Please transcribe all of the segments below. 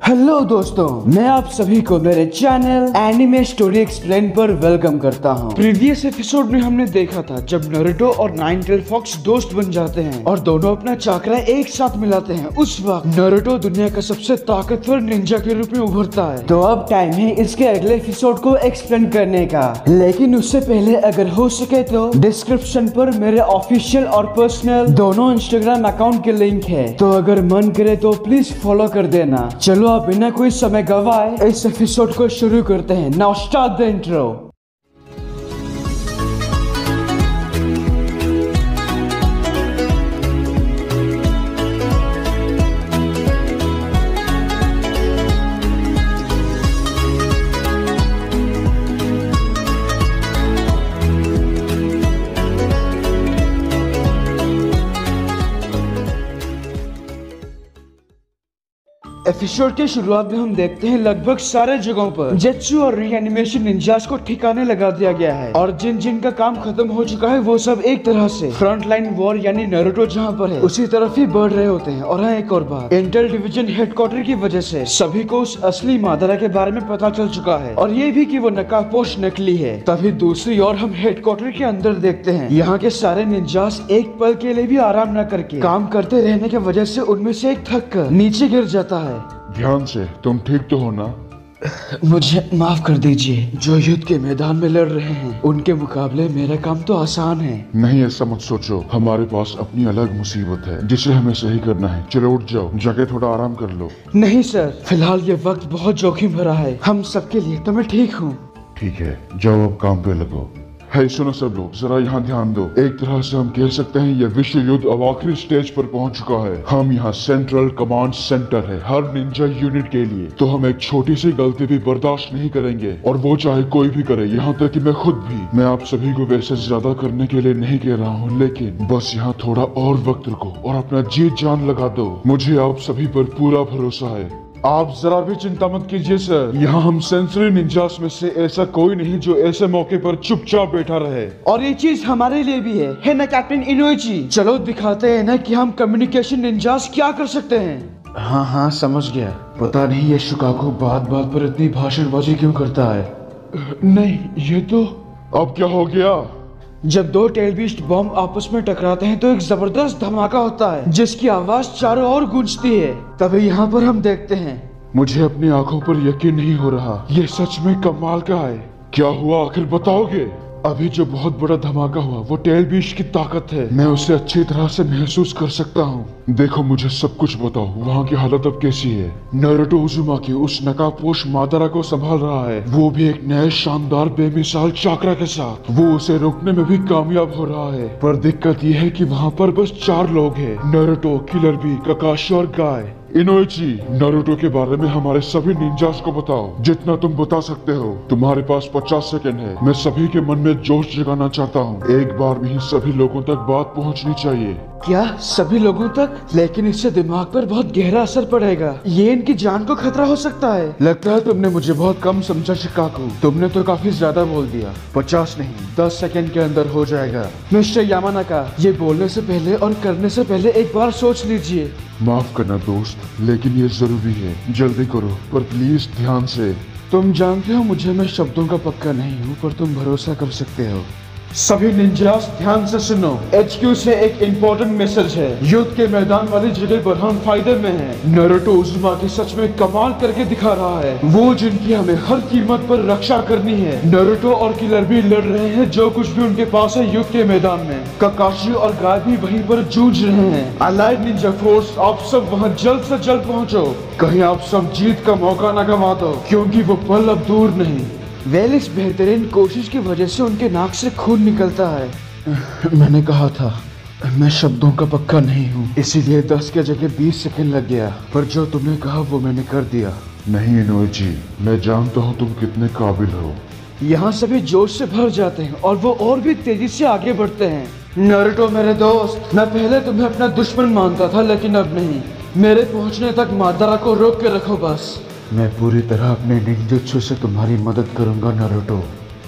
Hello दोस्तों, मैं आप सभी को मेरे चैनल एनिमे स्टोरी एक्सप्लेन पर वेलकम करता हूं। प्रीवियस एपिसोड में हमने देखा था जब नारुतो और नाइन टेल फॉक्स दोस्त बन जाते हैं और दोनों अपना चाकरा एक साथ मिलाते हैं। उस वक्त नारुतो दुनिया का सबसे ताकतवर निंजा के रूप में उभरता है। तो अब टाइम है इसके अगले एपिसोड को एक्सप्लेन करने का, लेकिन उससे पहले अगर हो सके तो डिस्क्रिप्शन पर मेरे ऑफिशियल और पर्सनल दोनों इंस्टाग्राम अकाउंट के लिंक है, तो अगर मन करे तो प्लीज फॉलो कर देना। चलो अब बिना कोई समय गवाए इस एपिसोड को शुरू करते हैं। Now start the intro. Episode के शुरुआत में हम देखते हैं लगभग सारे जगहों पर जेत्सु और रीएनिमेशन निंजास को ठिकाने लगा दिया गया है और जिन जिन का काम खत्म हो चुका है वो सब एक तरह से फ्रंट लाइन वॉर यानी नारुतो जहां पर है उसी तरफ ही बढ़ रहे होते हैं। और हाँ, एक और बात, इंटेल डिवीजन हेडक्वार्टर की वजह से सभी को उस असली मादरा के बारे में पता चल चुका है और ये भी कि वो नकाबपोश नकली है। तभी दूसरी ओर हम हेडक्वार्टर के अंदर देखते हैं यहाँ के सारे निंजास एक पल के लिए भी आराम न करके काम करते रहने की वजह से उनमें से एक थक कर नीचे गिर जाता है। ध्यान से, तुम ठीक तो हो ना? मुझे माफ कर दीजिए, जो युद्ध के मैदान में लड़ रहे हैं उनके मुकाबले मेरा काम तो आसान है। नहीं, ऐसा मत सोचो, हमारे पास अपनी अलग मुसीबत है जिसे हमें सही करना है। चलो उठ जाओ, जाके थोड़ा आराम कर लो। नहीं सर, फिलहाल ये वक्त बहुत जोखिम भरा है हम सबके लिए, तो मैं ठीक हूँ। ठीक है, जाओ अब काम पे लगो। है सुनो सब लोग, जरा यहाँ ध्यान दो। एक तरह से हम कह सकते हैं यह विश्व युद्ध अब आखिरी स्टेज पर पहुंच चुका है। हम यहाँ सेंट्रल कमांड सेंटर है हर निंजा यूनिट के लिए, तो हम एक छोटी सी गलती भी बर्दाश्त नहीं करेंगे, और वो चाहे कोई भी करे, यहाँ तक कि मैं खुद भी। मैं आप सभी को वैसे ज्यादा करने के लिए नहीं कह रहा हूँ, लेकिन बस यहाँ थोड़ा और वक्त रुको और अपना जी जान लगा दो। मुझे आप सभी पर पूरा भरोसा है। आप जरा भी चिंता मत कीजिए सर, यहाँ हम सेंसरी निंजास में से ऐसा कोई नहीं जो ऐसे मौके पर चुपचाप बैठा रहे। और ये चीज हमारे लिए भी है ना कैप्टन इनोइची? चलो दिखाते हैं ना कि हम कम्युनिकेशन निंजास क्या कर सकते हैं। हाँ, समझ गया। पता नहीं ये शिकागो बात बात पर इतनी भाषणबाजी क्यों करता है। नहीं, ये तो अब क्या हो गया? जब दो टेल बीस्ट बॉम्ब आपस में टकराते हैं तो एक जबरदस्त धमाका होता है जिसकी आवाज चारों ओर गूंजती है। तभी यहाँ पर हम देखते हैं। मुझे अपनी आंखों पर यकीन नहीं हो रहा, ये सच में कमाल का है। क्या हुआ आखिर बताओगे? अभी जो बहुत बड़ा धमाका हुआ वो टेल बीस्ट की ताकत है, मैं उसे अच्छी तरह से महसूस कर सकता हूँ। देखो, मुझे सब कुछ बताओ, वहाँ की हालत अब कैसी है? नारुतो उज़ुमाकी उस नकाबपोश मादरा को संभाल रहा है, वो भी एक नए शानदार बेमिसाल चाकरा के साथ। वो उसे रोकने में भी कामयाब हो रहा है, पर दिक्कत ये है कि वहाँ पर बस 4 लोग हैं, नारुतो, किलर बी, ककाशी और गाय। इनोइची, नारुतो के बारे में हमारे सभी निंजास को बताओ, जितना तुम बता सकते हो। तुम्हारे पास 50 सेकंड है। मैं सभी के मन में जोश जगाना चाहता हूँ, एक बार में ही सभी लोगों तक बात पहुँचनी चाहिए। क्या सभी लोगों तक? लेकिन इससे दिमाग पर बहुत गहरा असर पड़ेगा, ये इनकी जान को खतरा हो सकता है। लगता है तुमने मुझे बहुत कम समझा शिकागो, तुमने तो काफी ज्यादा बोल दिया। 50 नहीं, 10 सेकंड के अंदर हो जाएगा। मिस्टर यामानाका, ये बोलने से पहले और करने से पहले एक बार सोच लीजिए। माफ करना दोस्त, लेकिन ये जरूरी है, जल्दी करो पर प्लीज ध्यान से। तुम जानते हो मुझे मैं शब्दों का पक्का नहीं हूँ, पर तुम भरोसा कर सकते हो। सभी निंजास ध्यान से सुनो, HQ से एक इम्पोर्टेंट मैसेज है। युद्ध के मैदान वाली जगह पर हम फायदे में हैं। नारुतो उज़ुमाकी सच में कमाल करके दिखा रहा है, वो जिनकी हमें हर कीमत पर रक्षा करनी है। नारुतो और किलर भी लड़ रहे हैं जो कुछ भी उनके पास है युद्ध के मैदान में। ककाशी और गाय भी वहीं पर जूझ रहे हैं। अलाइड निंजा फोर्स, आप सब वहाँ जल्द से जल्द पहुँचो, कहीं आप सब जीत का मौका न गवा दो, क्योंकि वो पल अब दूर नहीं। इस बेहतरीन कोशिश की वजह से उनके नाक से खून निकलता है। मैंने कहा था मैं शब्दों का पक्का नहीं हूँ, इसीलिए 10 के जगह 20 सेकंड लग गया, पर जो तुमने कहा वो मैंने कर दिया। नहीं इनोइची, मैं जानता हूँ तुम कितने काबिल हो। यहाँ सभी जोश से भर जाते हैं और वो और भी तेजी से आगे बढ़ते हैं। नारुतो मेरे दोस्त, मैं पहले तुम्हें अपना दुश्मन मानता था, लेकिन अब नहीं। मेरे पहुँचने तक मादरा को रोक के रखो बस। मैं पूरी तरह अपने निंजुत्सु से तुम्हारी मदद करूंगा नारुतो।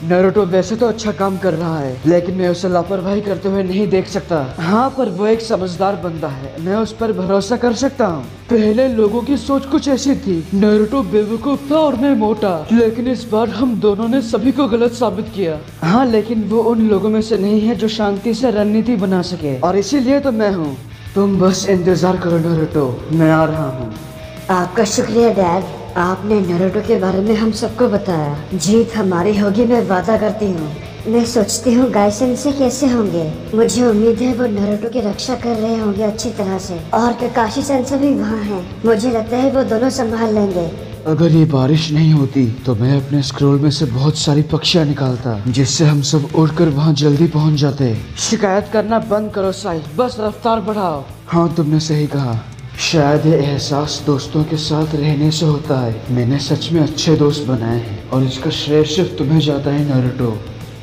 नारुतो वैसे तो अच्छा काम कर रहा है, लेकिन मैं उसे लापरवाही करते हुए नहीं देख सकता। हाँ, पर वो एक समझदार बंदा है, मैं उस पर भरोसा कर सकता हूँ। पहले लोगों की सोच कुछ ऐसी थी, नारुतो बेवकूफ था और मैं मोटा, लेकिन इस बार हम दोनों ने सभी को गलत साबित किया। हाँ, लेकिन वो उन लोगों में से नहीं है जो शांति से रणनीति बना सके, और इसीलिए तो मैं हूँ। तुम बस इंतजार करो नारुतो, मैं आ रहा हूँ। आपका शुक्रिया डैड, आपने नारुतो के बारे में हम सबको बताया। जीत हमारी होगी, मैं वादा करती हूँ। मैं सोचती हूँ गाइसेन से कैसे होंगे। मुझे उम्मीद है वो नारुतो की रक्षा कर रहे होंगे अच्छी तरह से, और ककाशी सेंसेई भी वहाँ है। मुझे लगता है वो दोनों संभाल लेंगे। अगर ये बारिश नहीं होती तो मैं अपने स्क्रोल में से बहुत सारी पक्षियाँ निकालता, जिससे हम सब उड़कर वहाँ जल्दी पहुँच जाते। शिकायत करना बंद करो साई, बस रफ्तार बढ़ाओ। हाँ, तुमने सही कहा। शायद ये एहसास दोस्तों के साथ रहने से होता है। मैंने सच में अच्छे दोस्त बनाए हैं, और इसका श्रेय सिर्फ तुम्हें जाता है नारुतो।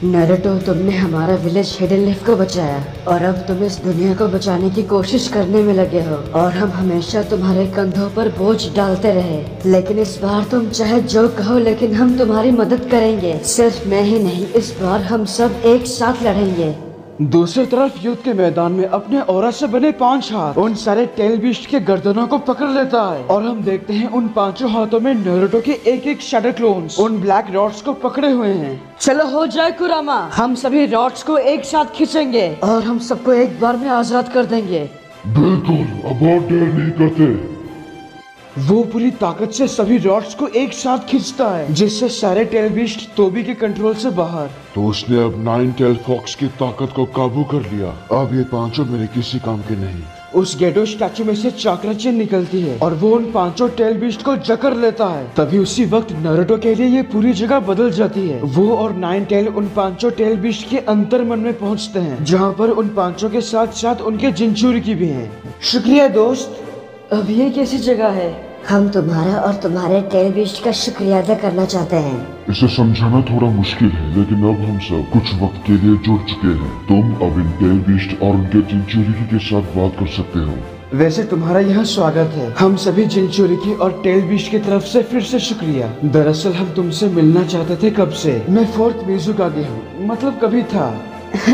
नारुतो, तुमने हमारा विलेज हिडन लीफ को बचाया, और अब तुम इस दुनिया को बचाने की कोशिश करने में लगे हो, और हम हमेशा तुम्हारे कंधों पर बोझ डालते रहे। लेकिन इस बार तुम चाहे जो कहो, लेकिन हम तुम्हारी मदद करेंगे। सिर्फ मैं ही नहीं, इस बार हम सब एक साथ लड़ेंगे। दूसरी तरफ युद्ध के मैदान में अपने ऑरा से बने 5 हाथ उन सारे टेल बीस्ट के गर्दनों को पकड़ लेता है, और हम देखते हैं उन 5 हाथों में नारुतो के एक शैडो क्लोन्स उन ब्लैक रॉड्स को पकड़े हुए हैं। चलो हो जाए कुरामा, हम सभी रॉड्स को एक साथ खींचेंगे और हम सबको एक बार में आजाद कर देंगे। बिल्कुल, अब और देर नहीं करते। वो पूरी ताकत से सभी रॉड्स को एक साथ खींचता है, जिससे सारे टेल बीस्ट तोबी के कंट्रोल से बाहर। तो उसने अब 9 टेल फॉक्स की ताकत को काबू कर लिया। अब ये 5 मेरे किसी काम के नहीं। उस गेडो स्टैचू में से चाक्रा चेन निकलती है, और वो उन 5 टेल बीस्ट को जकड़ लेता है। तभी उसी वक्त नारुतो के लिए ये पूरी जगह बदल जाती है। वो और 9 टेल उन 5 टेल बीस्ट के अंतर्मन में पहुंचते हैं, जहां पर उन 5 के साथ साथ उनके जिंचुरिकी भी हैं। शुक्रिया दोस्त। अब ये कैसी जगह है? हम तुम्हारा और तुम्हारे टेल बीस्ट का शुक्रिया अदा करना चाहते हैं। इसे समझाना थोड़ा मुश्किल है, लेकिन अब हम सब कुछ वक्त के लिए जुड़ चुके हैं। तुम अब इन टेल बीस्ट और उनके जिंचुरिकी के साथ बात कर सकते हो। वैसे तुम्हारा यहाँ स्वागत है। हम सभी जिंचुरिकी और टेल बीस्ट की तरफ से फिर से शुक्रिया। दरअसल हम तुमसे मिलना चाहते थे कब से। मैं 4th मिज़ुकागे हूँ, मतलब कभी था।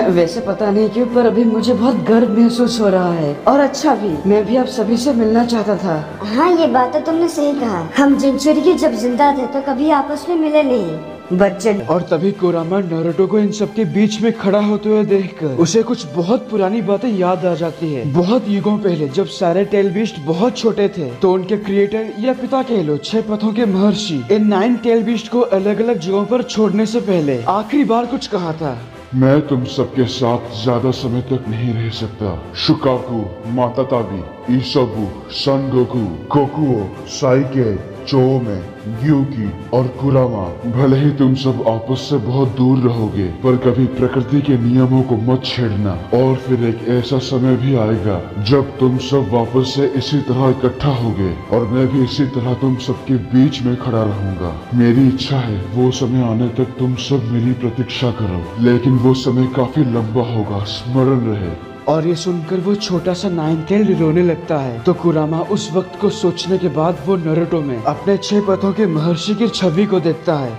वैसे पता नहीं क्यों, पर अभी मुझे बहुत गर्व महसूस हो रहा है, और अच्छा भी। मैं भी आप सभी से मिलना चाहता था। हाँ, ये बात तो तुमने सही कहा। हम जिंचुरिकी जब जिंदा थे तो कभी आपस में मिले नहीं, बच्चन। और तभी कुरामा नारुतो को इन सब के बीच में खड़ा होते हुए देखकर उसे कुछ बहुत पुरानी बातें याद आ जाती है। बहुत युगों पहले जब सारे टेल बीस्ट बहुत छोटे थे, तो उनके क्रिएटर या पिता कह लो 6 पथों के महर्षि इन 9 टेल बीस्ट को अलग अलग जगहों पर छोड़ने से पहले आखिरी बार कुछ कहा था। मैं तुम सबके साथ ज्यादा समय तक नहीं रह सकता। शुकाकू, माताताबी, ईसबू, सन गोकू, कोकुओ, साइके, चोमे, ग्यूकी और कुरामा, भले ही तुम सब आपस से बहुत दूर रहोगे, पर कभी प्रकृति के नियमों को मत छेड़ना। और फिर एक ऐसा समय भी आएगा जब तुम सब वापस से इसी तरह इकट्ठा होगे, और मैं भी इसी तरह तुम सबके बीच में खड़ा रहूंगा। मेरी इच्छा है वो समय आने तक तुम सब मेरी प्रतीक्षा करो, लेकिन वो समय काफी लंबा होगा, स्मरण रहे। और ये सुनकर वो छोटा सा 9 टेल रोने लगता है। तो कुरामा उस वक्त को सोचने के बाद वो नारुतो में अपने 6 पथों के महर्षि की छवि को देखता है।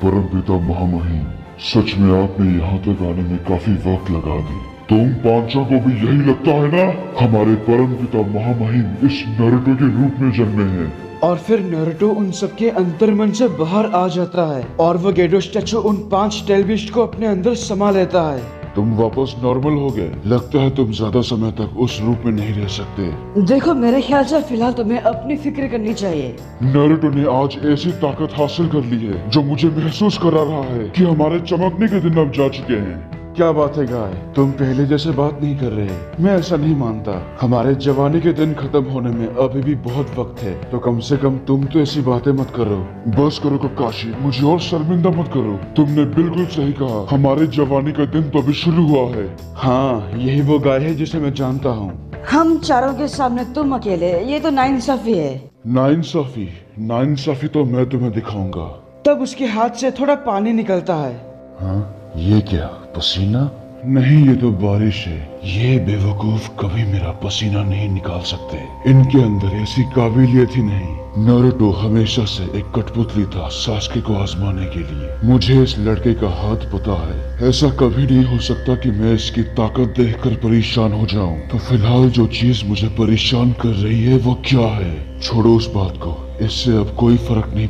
परमपिता महामहिम, सच में आपने यहाँ तक आने में काफी वक्त लगा दी। तुम 5 को भी यही लगता है ना? हमारे परमपिता महामहिम इस नारुतो के रूप में जन्मे हैं। और फिर नारुतो उन सबके अंतर्मन से बाहर आ जाता है, और वो गेडो स्टैचू उन 5 टेल बीस्ट को अपने अंदर समा लेता है। तुम वापस नॉर्मल हो गए। लगता है तुम ज्यादा समय तक उस रूप में नहीं रह सकते। देखो, मेरे ख्याल से फिलहाल तुम्हें अपनी फिक्र करनी चाहिए। नारुतो ने आज ऐसी ताकत हासिल कर ली है जो मुझे महसूस करा रहा है कि हमारे चमकने के दिन अब जा चुके हैं। क्या बात है गाय, तुम पहले जैसे बात नहीं कर रहे। मैं ऐसा नहीं मानता। हमारे जवानी के दिन खत्म होने में अभी भी बहुत वक्त है, तो कम से कम तुम तो ऐसी बातें मत करो। बस करो ककाशी, मुझे और शर्मिंदा मत करो। तुमने बिल्कुल सही कहा, हमारे जवानी का दिन तो अभी शुरू हुआ है। हाँ, यही वो गाय है जिसे मैं जानता हूँ। हम चारों के सामने तुम अकेले, ये तो नाइंसाफी है। नाइंसाफी तो मैं तुम्हें दिखाऊंगा। तब उसके हाथ से थोड़ा पानी निकलता है। हाँ, ये क्या, पसीना? नहीं, ये तो बारिश है। ये बेवकूफ कभी मेरा पसीना नहीं निकाल सकते। इनके अंदर ऐसी काबिलियत ही नहीं। नारुतो हमेशा से एक कठपुतली था सास्के को आजमाने के लिए। मुझे इस लड़के का हाथ पता है। ऐसा कभी नहीं हो सकता कि मैं इसकी ताकत देखकर परेशान हो जाऊं। तो फिलहाल जो चीज मुझे परेशान कर रही है वो क्या है? छोड़ो उस बात को। इससे अब कोई फर्क नहीं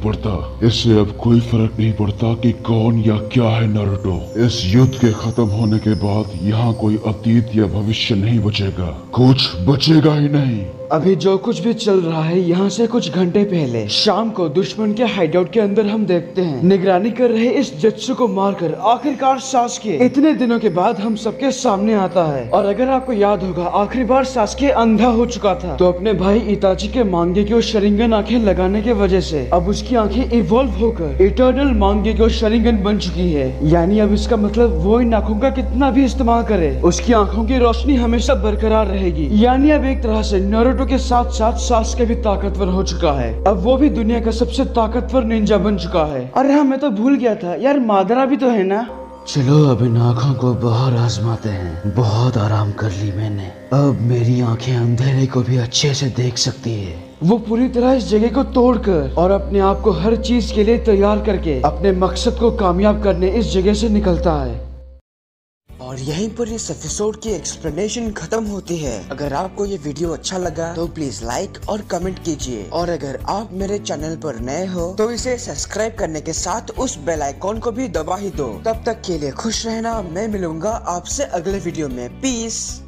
पड़ता कि कौन या क्या है नारुतो। इस युद्ध के खत्म होने के बाद यहाँ कोई अतीत या भविष्य नहीं बचेगा, कुछ बचेगा ही नहीं। अभी जो कुछ भी चल रहा है यहाँ से कुछ घंटे पहले शाम को दुश्मन के हाइडआउट के अंदर हम देखते हैं निगरानी कर रहे इस जत्सु को मारकर आखिरकार सास्के इतने दिनों के बाद हम सबके सामने आता है। और अगर आपको याद होगा आखिरी बार सास्के अंधा हो चुका था, तो अपने भाई इताची के मांगे की शरिंगन आंखें लगाने के वजह से अब उसकी आंखें इवॉल्व होकर इटर्नल मांगे की शरिंगन बन चुकी है। यानी अब इसका मतलब वो इन आंखों का कितना भी इस्तेमाल करे उसकी आंखों की रोशनी हमेशा बरकरार रहेगी। यानी अब एक तरह से नारुतो के साथ साथ सास्के भी ताकतवर हो चुका है। अब वो भी दुनिया का सबसे ताकतवर निंजा बन चुका है। अरे हाँ, मैं तो भूल गया था यार, मादरा भी तो है ना। चलो अब इन आँखों को बाहर आजमाते हैं। बहुत आराम कर ली मैंने, अब मेरी आंखें अंधेरे को भी अच्छे से देख सकती है। वो पूरी तरह इस जगह को तोड़कर और अपने आप को हर चीज के लिए तैयार करके अपने मकसद को कामयाब करने इस जगह से निकलता है। और यहीं पर इस एपिसोड की एक्सप्लेनेशन खत्म होती है। अगर आपको ये वीडियो अच्छा लगा तो प्लीज लाइक और कमेंट कीजिए, और अगर आप मेरे चैनल पर नए हो तो इसे सब्सक्राइब करने के साथ उस बेल आइकॉन को भी दबा ही दो। तब तक के लिए खुश रहना। मैं मिलूंगा आपसे अगले वीडियो में। पीस।